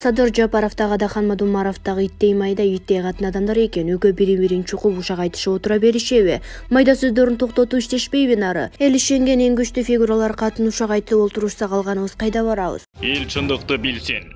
Садыр Жапаровтагы Адахан Мадумаровтагы иттей майда иттей катын адамдар экен. Өгө бири-бирин чукуп ушак айтышып отура беришеби? Майда сөздөрүн токтотуп иштешпейби нары? Эл ишенген эң күчтүү фигуралар катын ушак айтып олтурушса калганыбыз кайда барабыз? Эл чындыкты билсин.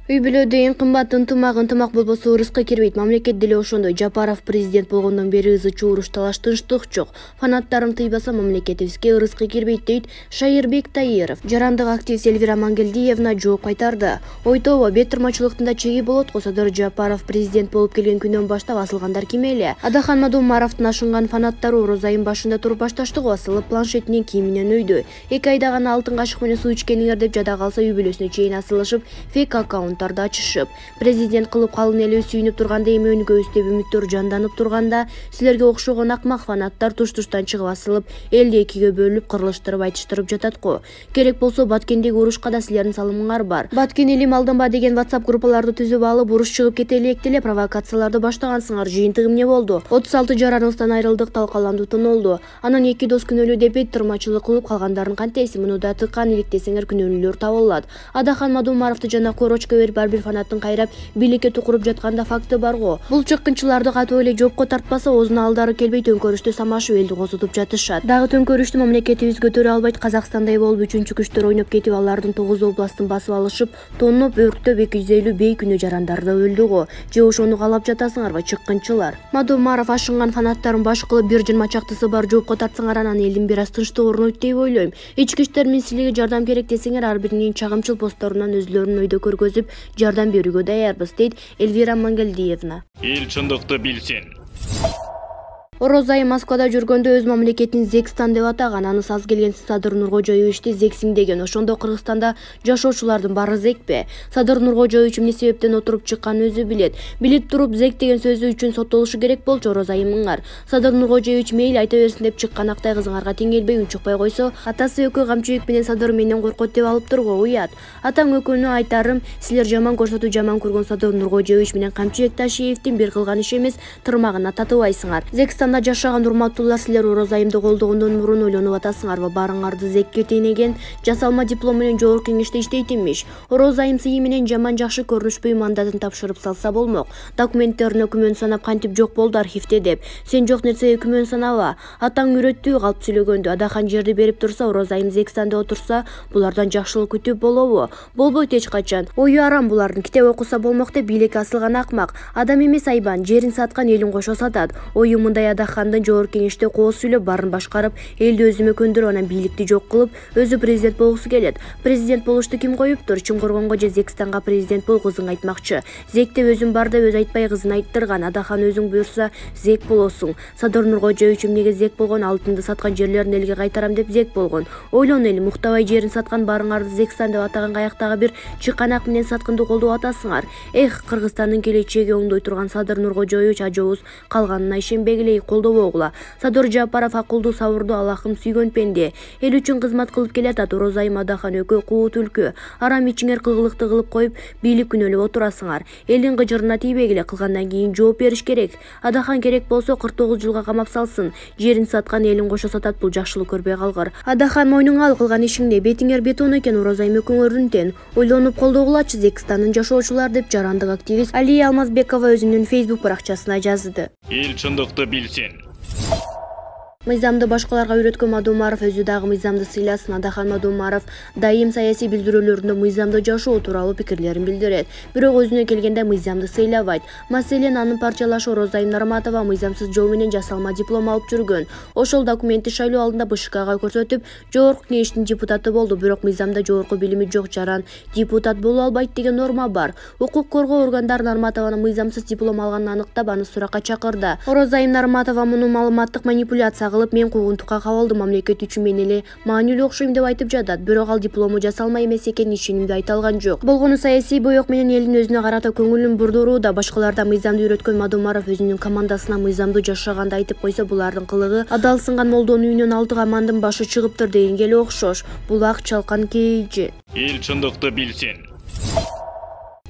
Үй бүлөдө эң кымбат ынтымак болбосо ырыска кирбейт. Мамлекет деле ошондой. Жапаров президент болгондон бери ызы чууруш талаш тынчтык жок. Фанаттарым тыйбаса мамлекетибизге ырыска кирбейт дейт Шайырбек Таиров. Жарандык активист Эльвира Мангелдиевна жооп кайтарды. Ойтобо бет тырмачылыктын да чеги болот го. Садыр Жапаров президент болуп келген күнөн баштап асылгандар ким эле? Адахан Мадумаровдун ашынган фанаттары Орозо айынын башында туруп башташты го. Асылып планшетинин кийиминен өйдү. 2 айда гана алтын кашык менен суу ичкениңер деп жада калса үй бүлөсүнө чейин асылышып фейк аккаунт ачышып, президент кылып калын эле сүйүнүп турганда эми өнүгөбүз деп үмүттөр жанданып турганда, силерге окшогон акмак фанаттар туш-туштан чыгып асылып, элди экиге бөлүп, кырылыштырып айтыштырып жатат го. Керек болсо Баткендеги урушка да силердин салымыңар бар. Баткен элим алданба деген WhatsApp группаларды түзүп алып, уруш чыгып кете элек деле провокацияларды баштагансыңар. Жыйынтыгы эмне болду? 36 жараныбыздан айрылдык, талкалануу тонолду. Анан 2 дос күнөөлүү деп бет тырмачылык кылып калгандарын кантесиң? Муну да тыккан иликтесеңер күнөөлүүлөр табылат. Адахан Мадумаровду жана корочко берип бир фанаттын кайрап бийликке тукуруп жатканда факты бар го. Бул чыккынчыларды катуу эле жоопко тартпаса, оозуна алдары келбей төңкөрүштү самашып элди козутуп жатышат. Дагы төңкөрүштү мамлекетибиз көтөрө албайт. Казакстандай болуп үчүнчү күчтөр ойноп кетип, алардын 9 областын басып алышып, тонноп, өрктөп 250 бейкүнөө жарандар да өлдү го. Же ошону каалап жатасыңарбы чыккынчылар? Мадумаров ашынган фанаттарын баш кылып 120 чактысы бар жоопко тартсаңар, анан элдин бир аз тынчтык орнойт деп ойлойм. Ички иштер министрлиги жардам керек десеңер, ар биринин чагымчыл посттарынан өзүлөрүнүн өйдө көргөзүп жардам берүүгө даярбыз, дейт Эльвира Мангелдиевна. Эл чындыкты билсин. Орозо айы Москвада жүргөндө өз мамлекетин Зекстан деп атаган. Аны саз келген Садыр Нуркожоевичти Зексиң деген. Ошондо Кыргызстанда жашоочулардын баары Зекпи? Садыр Нуркожоевич эмне себептен отуруп чыкканын өзү билет. Билип туруп Зек деген сөзү үчүн соттолушу керек болчу Орозо айымыңар. Садыр Нуркожоевич мейли айта берсин деп чыккан актай кызыңарга тең келбей унчукпай койсо, атасы экөө камчыбек менен Садыр менден коркот деп алыптыр го. Уят. Атаң экөөнү айтарым, силер жаман көрсөтүү жаман көргөн Садыр Нуркожоевич менен Камчыбек Ташиевдин бир кылган иши эмес тырмагына татыбайсыңар. Зекстанда жашаган урматтуулар, силер Орозо айымды колдогондон мурун ойлонуп атасыңарбы? Баарыңарды Зекке тейнеген жасалма диплом менен жогорку кеңеште иштейт имиш. Орозо айым сыйы менен жаман жакшы көрүнүшпөй мандатын тапшырып салса болмок. Документтерине күмөн санап кантип жок болду архивде деп. Сен жок нерсеге күмөн санаба. Атаң үйрөттү калп сүйлөгөндү. Адахан жерди берип турса, Орозо айым Зекстанда отурса, булардан жакшылык күтүп болобу? Болбойт эч качан. Ою арам булардын. Китеп окуса болмок деп бийликке асылган акмак. Адам эмес айбан, жерин саткан элин кошо сатат. Ою мындай Адахандын жогорку кеңеште кооз сүйлөп, барын башкарып, элди өзүмө көндүрүп, анан бийликти жок кылып, өзү президент болгусу келет. Президент болушту ким коюптур? Чуңкургонго же Зекстанга президент бол, кызың айтмакчы. Зекте өзүм бар деп өзү айтпай кызын айттырган. Адахан өзүң буйрса Зек болосуң. Садыр Нуркожоевич эмнеге Зек болгон? Алтынды саткан жерлерин элге кайтарам деп Зек болгон. Ойлон эл, муктабай жерин саткан, баарыңарды Зекстан деп атаган каяктагы бир чыканак менен саткынды колдоп атасыңар. Эх, Кыргызстандын келечеги оңдой турган Садыр Нуркожоевич ажообуз калганына ишенбегиле, колдобогула. Садыр Жапаров акылдуу, сабырдуу, Аллахым сүйгөн пенде. Эл үчүн кызмат кылып келатат. Орозо айым Адахан экөө куу түлкү. Арам ичиңер кылгылыкты кылып коюп, бийлик күнөөлөп отурасыңар. Элдин кыжырына тийбегиле, кылгандан кийин жооп бериш керек. Адахан керек болсо 49 жылга камап салсын. Жерин саткан элин кошо сатат, бул жакшылык көрбөй калгыр. Адахан мойнуңа ал кылган ишиңде. Бетиңер бетон экен, Орозо айым экөөңөрдүн тең. Ойлонуп колдогулачы Зекстандын жашоочулар, деп жарандык активист Алия Алмазбекова өзүнүн Facebook баракчасына жазды. Эл чындыкты билсин. Мыйзамды башкаларга үйрөткөн Мадумаров өзү дагы мыйзамды сыйласын. Адахан Мадумаров дайым саясий билдирүүлөрүндө мыйзамды жашоо тууралуу пикирлерин билдирет. Бирок өзүнө келгенде мыйзамды сыйлабайт. Маселен, анын парчалашы Орозо айым Нарматова мыйзамсыз жол менен жасалма диплом алып жүргөн. Ошол документти шайлоо алдында БШКга көрсөтүп, жогорку кеңештин депутаты болду. Бирок мыйзамда жогорку билими жок жаран депутат боло албайт деген норма бар. Укук коргоо органдары Нарматованы мыйзамсыз диплом алганын аныктап, аны суракка чакырды. Орозо айым Нарматова муну маалыматтык манипуляция кылып, мен куугунтукка кабылдым, мамлекет үчүн мен эле маанилүү окшойм деп айтып жатат. Бирок ал диплому жасалма эмес экенин ишенимде айта алган жок. Болгону саясий боек менен элдин өзүнө карата көңүлүн бурдурууда. Башкаларда мыйзамды үйрөткөн Мадумаров өзүнүн командасына мыйзамды жашаганды айтып койсо, булардын кылыгы адалсынган молдонун үйүнөн 6 амандын башы чыгыптыр дегенге эле окшош. Бул ак чалкан кейжи. Эл чындыкты билсин.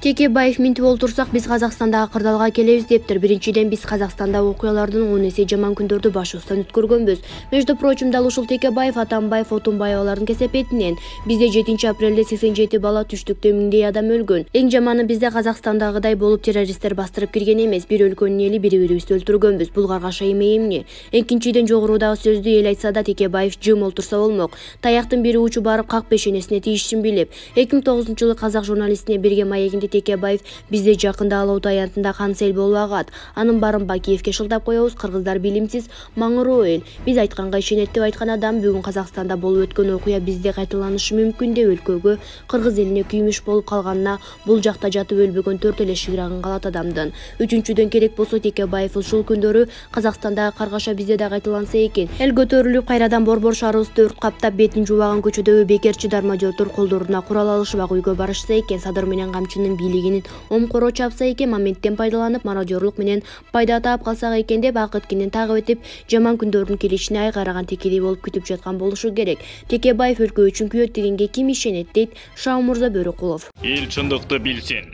Текебаев минтип олтурсак биз Казакстандагы кырдаалга келебиз дептир. Биринчиден биз Казакстанда окуялардын 10 эсе жаман күндөрдү башыбыздан өткөргөнбүз. Между прочим, дал ушул Текебаев, Атамбаев, Отунбаевалардын кесепетинен бизде 7 апрелде 87 бала, түштүктө миңдей адам өлгөн. Эң жаманы бизде Казакстандагыдай болуп террористтер бастырып кирген эмес. Бир өлкөнүн эли бири-бирибизди өлтүргөнбүз. Бул каргаша эме эмне? Экинчиден жогорудагы сөздү эл айтса да Текебаев жым олтурса болмок. Таяктын бири учу барып как пешенесине тийишин билип. 2009-жылы казак журналистине берген маегинде Текебаев бизде жакында Алау аянтында қан сел болуп агат. Анын барын Бакиевке шылтап коебуз. Кыргыздар билимсиз, маңыроо эл. Биз айтканга ишенет деп айткан адам бүгүн Казакстанда болуп өткөн окуя бизде кайталанышы мүмкүн деп өлкөгө, кыргыз элине күймүш болуп калганына бул жакта жатып өлбөгөн 4 эле шыйрагын калат адамдын. Үчүнчүдөн керек болсо Текебаев ушул күндөрү Казакстандагы каргаша бизде да кайталанса экен. Эл көтөрүлүп кайрадан борбор шаарыбызды өрт каптап бетин жубаган көчөдөгү бекерчи дармадёрдор колдоруна курал алышып үйгө барышса экен, Садыр менен камчынын бийлигинин омкоро чапса экен, моменттен пайдаланып мародёрлук менен пайда таап калсак экен деп акыткинин тагып этип, жаман күндөрдүн келишине ай караган текелей болуп күтүп жаткан болушу керек. Текебаев өлкө үчүн күйөт дегенге ким ишенет, дейт Шаумурза Бөрөкулов. Эл чындыкты билсин.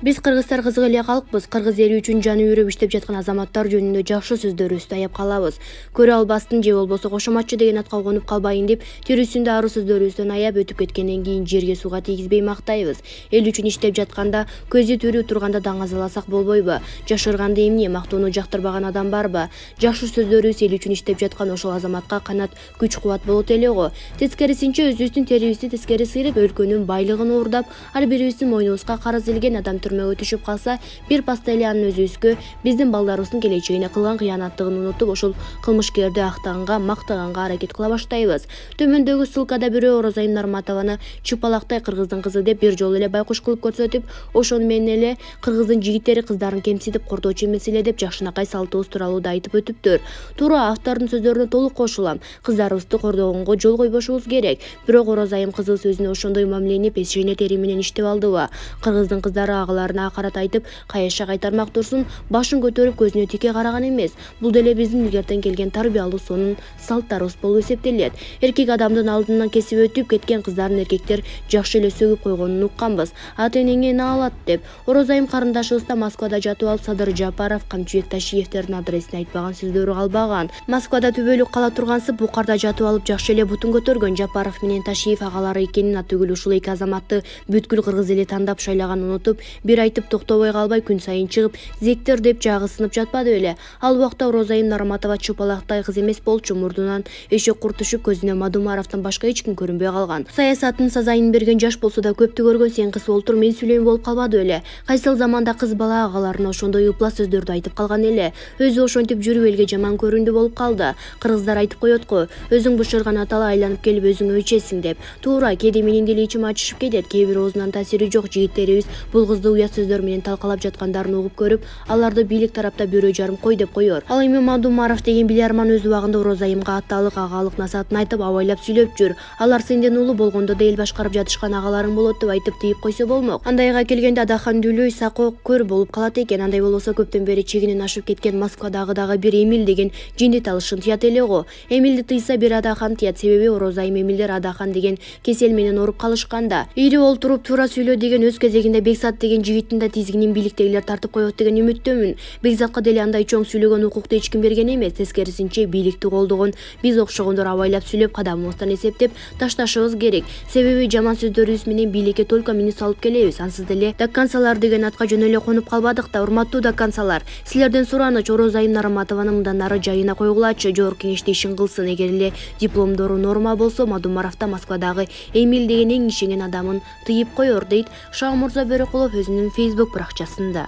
Биз кыргыздар кызык эле калкпыз. Кыргыз эли үчүн жаны үйрөп иштеп жаткан азаматтар жөнүндө жакшы сөздөрүбүздү аяп калабыз. Көрө албастын же болбосо кошоматчы деген атка конуп калбайын деп тирүүсүндө аруу сөздөрүбүздөн аяп өтүп кеткенден кийин жерге сууга тийгизбей мактайбыз. Эл үчүн иштеп жатканда, көзү тирүү турганда даңазаласак болбойбу? Жашырганда эмне, мактоону жактырбаган адам барбы? Жакшы сөздөрүбүз эл үчүн иштеп жаткан ошол азаматка канат, күч кубат болот эле го. Тескерисинче өзүбүздүн терибизди тескери сыйрып, өлкөнүн байлыгын уурдап, ар бирибиздин мойнубузга карыз илген адам түрмөгө түшүп калса, бир паста эле анын өзүбүзгө, биздин балдарыбыздын келечегине кылган кыянаттыгын унутуп, ошол кылмышкерди актаганга, мактаганга аракет кыла баштайбыз. Төмөндөгү ссылкада бирөө Орозайым Нарматованы чыпалактай кыргыздын кызы деп бир жолу эле байкуш кылып көрсөтүп, ошону менен эле кыргыздын жигиттери кыздарын кемситип кордоочу эмес эле деп жакшынакай салтыбыз тууралуу да айтып өтүптүр. Туура автордун сөздөрүнө толук кошулам. Кыздарыбызды кордогонго жол койбошубуз керек. Бирок Орозайым кызыбыз өзүнө ошондой мамилени пешене тери менен иштеп алдыбы? Кыргыздын кыздары агаларына акарат айтып, кайша кайтармак турсун, башын көтөрүп көзүнө тике караган эмес. Бул деле биздин илгертен келген тарбиялуу сонун салттарыбыз болуп эсептелет. Эркек адамдын алдынан кесип өтүп кеткен кыздарын эркектер жакшы эле сөгүп койгонун укканбыз. Ата энеңе эне алат деп. Орозайым карындашыбыз да Москвада жатып алып, Садыр Жапаров, Камчыбек Ташиевтердин адресине айтпаган сөздөрү калбаган. Москвада түбөлүк кала тургансып, Букарда жатып алып жакшы эле бутун көтөргөн. Жапаров менен Ташиев агалары экенин атүгүл ушул эки азаматты бүткүл кыргыз эли тандап шайлаганын унутуп, бир айтып токтобой калбай күн сайын чыгып, зектер деп жагы сынып жатпады беле. Ал убакта Орозайым Нарматова чыпалактай кыз эмес болчу, мурдунан өшөк курт түшүп, көзүнө Мадумаровдон башка эч ким көрүнбөй калган. Саясаттын сазайын берген жаш болсо да көптү көргөн, сен кыз олтур, мен сүйлөйм болуп калбады беле. Кайсыл заманда кыз бала агаларына ошондой ыпла сөздөрдү айтып калган эле. Өзү ошентип жүрүп элге жаман көрүндү болуп калды. Кыргыздар айтып коет го, өзүң бышырган атала айланып келип өзүңө ичесиң деп. Туура, кээде менин деле ичим ачышып кетет. Кээ бир оозунан таасири жок жигиттерибиз бул кызды уят сөздөр менен талкалап жаткандарын угуп көрүп, аларды бийлик тараптап бирөө жарым кой деп коёр. Ал эми Мадумаров деген биларман өз убагында Орозайымга аталык, агалык насаатын айтып, абайлап сүйлөп жүр. Алар сенден улуу болгондо да эл башкарып жатышкан агаларың болот деп айтып тийип койсо болмок. Андайга келгенде Адахан Дүлөй Сако көр болуп калат экен. Андай болбосо көптөн бери чегинен ашып кеткен Москвадагы дагы бир Эмил деген жинди талышын тыят эле го. Эмилди тыйса бир Адахан тыят, себеби Орозайым Эмилдер Адахан деген кесел менен ооруп калышканда. Ири олтуруп туура сүйлө деген өз кезегинде Бексат деген жигиттин да тизгинин бийликтегилер тартып коет деген үмүттөмүн. Бекзатка деле андай чоң сүйлөгөн укукту эч ким берген эмес. Тескерисинче бийликти колдогон биз окшогондор абайлап сүйлөп, кадамыбыздан эсептеп ташташыбыз керек. Себеби жаман сөздөрүбүз менен бийликке только минус алып келебиз. Ансыз деле Даккансалар деген атка жөн эле конуп калбадык да. Урматтуу Даккансалар, силерден сураныч, Орозайым Нарматованы мындан ары жайына койгулачы, жогорку кеңеште ишин кылсын. Эгер эле дипломдору норма болсо, Мадумаровда Москвадагы Эмил деген эң ишенген адамын тыйып коёр, дейт Шаумурза Бөрөкулов өзүнүн Facebook баракчасында.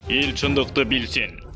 Эл чындыкты билсин.